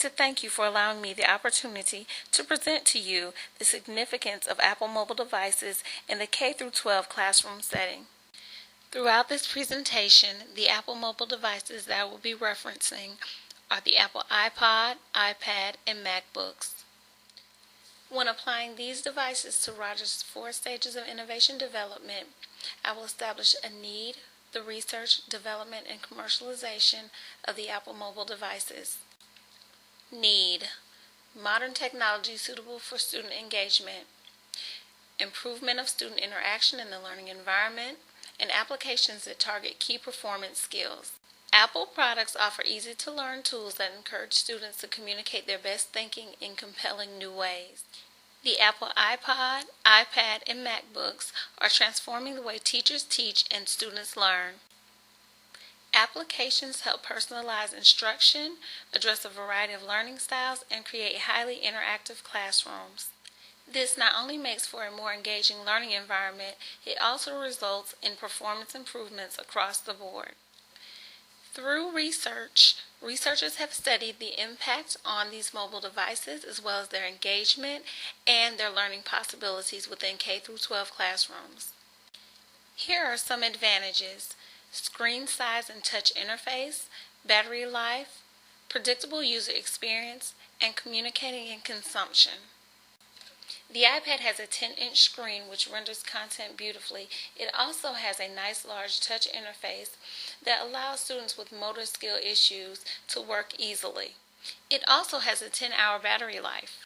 to thank you for allowing me the opportunity to present to you the significance of Apple mobile devices in the K-12 classroom setting. Throughout this presentation, the Apple mobile devices that I will be referencing are the Apple iPod, iPad, and MacBooks. When applying these devices to Rogers' 4 stages of innovation development, I will establish a need, the research, development, and commercialization of the Apple mobile devices. Need: modern technology suitable for student engagement, improvement of student interaction in the learning environment, and applications that target key performance skills. Apple products offer easy-to-learn tools that encourage students to communicate their best thinking in compelling new ways. The Apple iPod, iPad, and MacBooks are transforming the way teachers teach and students learn. Applications help personalize instruction, address a variety of learning styles, and create highly interactive classrooms. This not only makes for a more engaging learning environment, it also results in performance improvements across the board. Through research, researchers have studied the impact on these mobile devices as well as their engagement and their learning possibilities within K-12 classrooms. Here are some advantages: screen size and touch interface, battery life, predictable user experience, and communicating and consumption. The iPad has a 10-inch screen which renders content beautifully. It also has a nice large touch interface that allows students with motor skill issues to work easily. It also has a 10-hour battery life.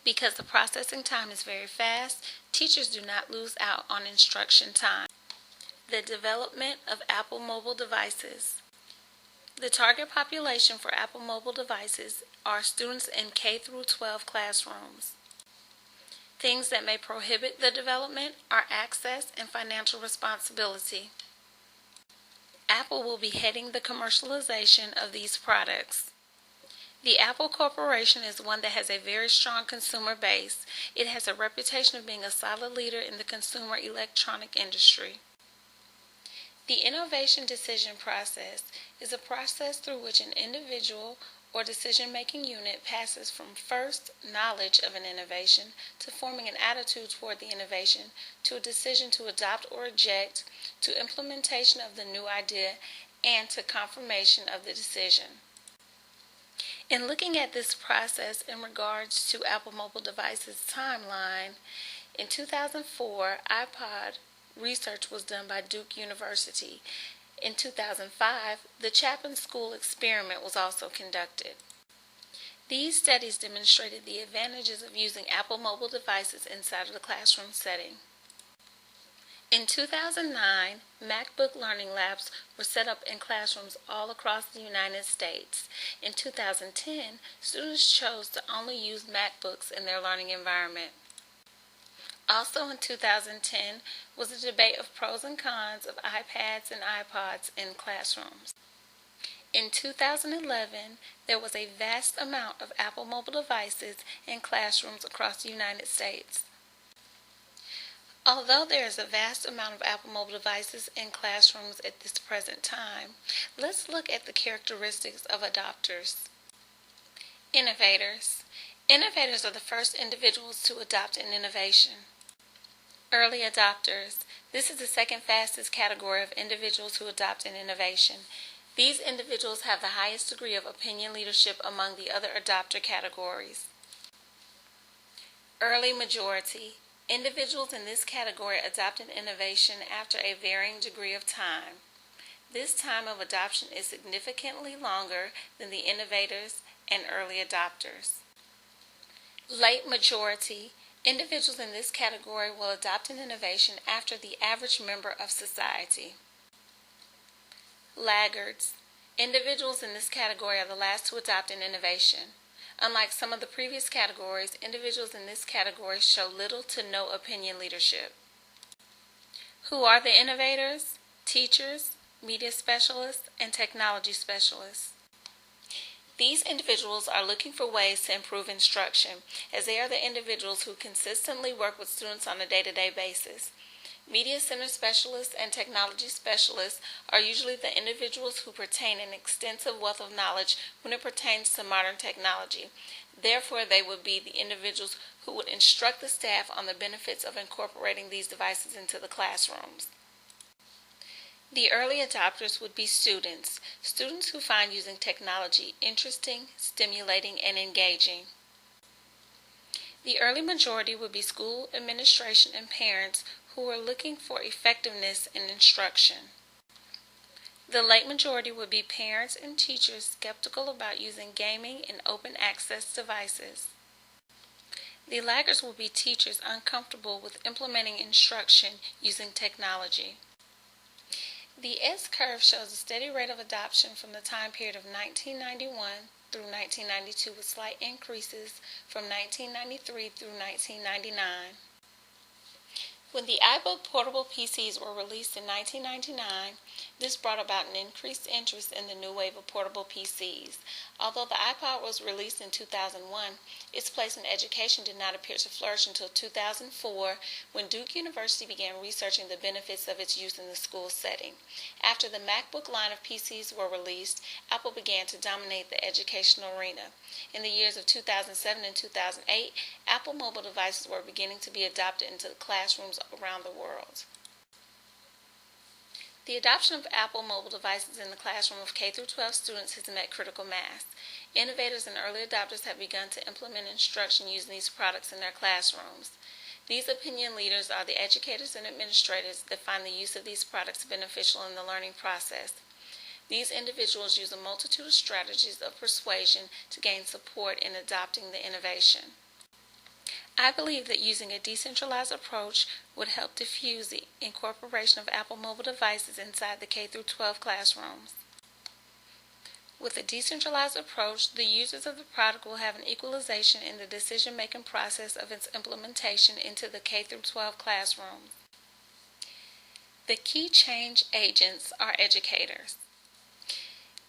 Because the processing time is very fast, teachers do not lose out on instruction time. The development of Apple mobile devices. The target population for Apple mobile devices are students in K-12 classrooms. Things that may prohibit the development are access and financial responsibility. Apple will be heading the commercialization of these products. The Apple Corporation is one that has a very strong consumer base. It has a reputation of being a solid leader in the consumer electronic industry. The innovation decision process is a process through which an individual or decision-making unit passes from first knowledge of an innovation to forming an attitude toward the innovation, to a decision to adopt or reject, to implementation of the new idea, and to confirmation of the decision. In looking at this process in regards to Apple mobile devices timeline, in 2004, iPod research was done by Duke University. In 2005, the Chapin School experiment was also conducted. These studies demonstrated the advantages of using Apple mobile devices inside of the classroom setting. In 2009, MacBook Learning Labs were set up in classrooms all across the United States. In 2010, students chose to only use MacBooks in their learning environment. Also in 2010 was a debate of pros and cons of iPads and iPods in classrooms. In 2011, there was a vast amount of Apple mobile devices in classrooms across the United States. Although there is a vast amount of Apple mobile devices in classrooms at this present time, let's look at the characteristics of adopters. Innovators. Innovators are the first individuals to adopt an innovation. Early adopters. This is the second fastest category of individuals who adopt an innovation. These individuals have the highest degree of opinion leadership among the other adopter categories. Early majority. Individuals in this category adopt an innovation after a varying degree of time. This time of adoption is significantly longer than the innovators and early adopters. Late majority. Individuals in this category will adopt an innovation after the average member of society. Laggards. Individuals in this category are the last to adopt an innovation. Unlike some of the previous categories, individuals in this category show little to no opinion leadership. Who are the innovators? Teachers, media specialists, and technology specialists. These individuals are looking for ways to improve instruction, as they are the individuals who consistently work with students on a day-to-day basis. Media Center Specialists and Technology Specialists are usually the individuals who retain an extensive wealth of knowledge when it pertains to modern technology. Therefore, they would be the individuals who would instruct the staff on the benefits of incorporating these devices into the classrooms. The early adopters would be students who find using technology interesting, stimulating, and engaging. The early majority would be school administration and parents who are looking for effectiveness in instruction. The late majority would be parents and teachers skeptical about using gaming and open access devices. The laggards will be teachers uncomfortable with implementing instruction using technology. The S-curve shows a steady rate of adoption from the time period of 1991 through 1992 with slight increases from 1993 through 1999. When the iBook portable PCs were released in 1999, this brought about an increased interest in the new wave of portable PCs. Although the iPod was released in 2001, its place in education did not appear to flourish until 2004, when Duke University began researching the benefits of its use in the school setting. After the MacBook line of PCs were released, Apple began to dominate the educational arena. In the years of 2007 and 2008, Apple mobile devices were beginning to be adopted into classrooms around the world. The adoption of Apple mobile devices in the classroom of K-12 students has met critical mass. Innovators and early adopters have begun to implement instruction using these products in their classrooms. These opinion leaders are the educators and administrators that find the use of these products beneficial in the learning process. These individuals use a multitude of strategies of persuasion to gain support in adopting the innovation. I believe that using a decentralized approach would help diffuse the incorporation of Apple mobile devices inside the K-12 classrooms. With a decentralized approach, the users of the product will have an equalization in the decision-making process of its implementation into the K-12 classroom. The key change agents are educators.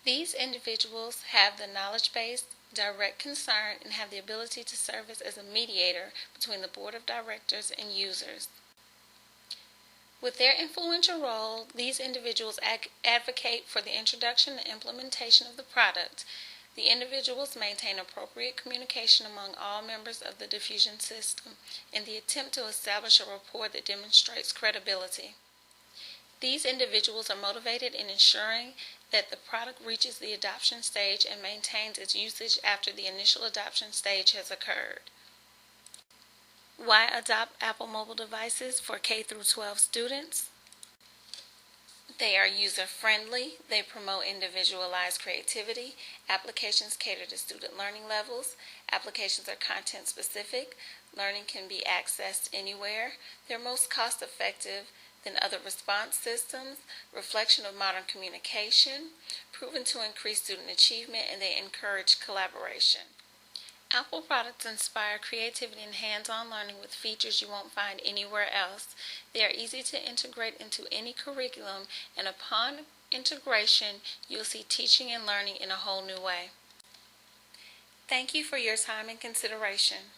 These individuals have the knowledge base, direct concern, and have the ability to serve as a mediator between the board of directors and users. With their influential role, these individuals advocate for the introduction and implementation of the product. The individuals maintain appropriate communication among all members of the diffusion system in the attempt to establish a rapport that demonstrates credibility. These individuals are motivated in ensuring that the product reaches the adoption stage and maintains its usage after the initial adoption stage has occurred. Why adopt Apple mobile devices for K-12 students? They are user-friendly, they promote individualized creativity, applications cater to student learning levels, applications are content-specific, learning can be accessed anywhere, they're most cost-effective than other response systems, reflection of modern communication, proven to increase student achievement, and they encourage collaboration. Apple products inspire creativity and hands-on learning with features you won't find anywhere else. They are easy to integrate into any curriculum, and upon integration, you'll see teaching and learning in a whole new way. Thank you for your time and consideration.